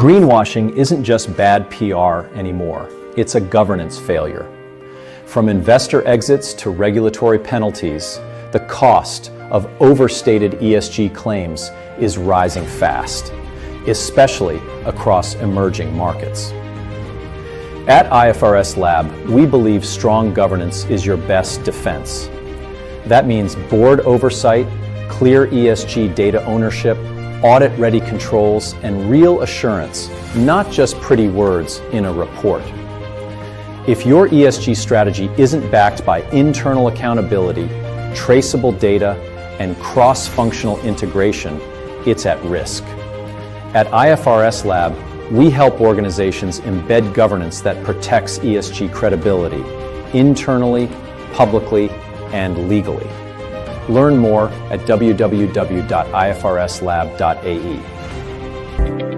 Greenwashing isn't just bad PR anymore, it's a governance failure. From investor exits to regulatory penalties, the cost of overstated ESG claims is rising fast, especially across emerging markets. At IFRSLab, we believe strong governance is your best defense. That means board oversight, clear ESG data ownership, audit-ready controls, and real assurance, not just pretty words in a report. If your ESG strategy isn't backed by internal accountability, traceable data, and cross-functional integration, it's at risk. At IFRSLab, we help organizations embed governance that protects ESG credibility, internally, publicly, and legally. Learn more at www.ifrslab.ae.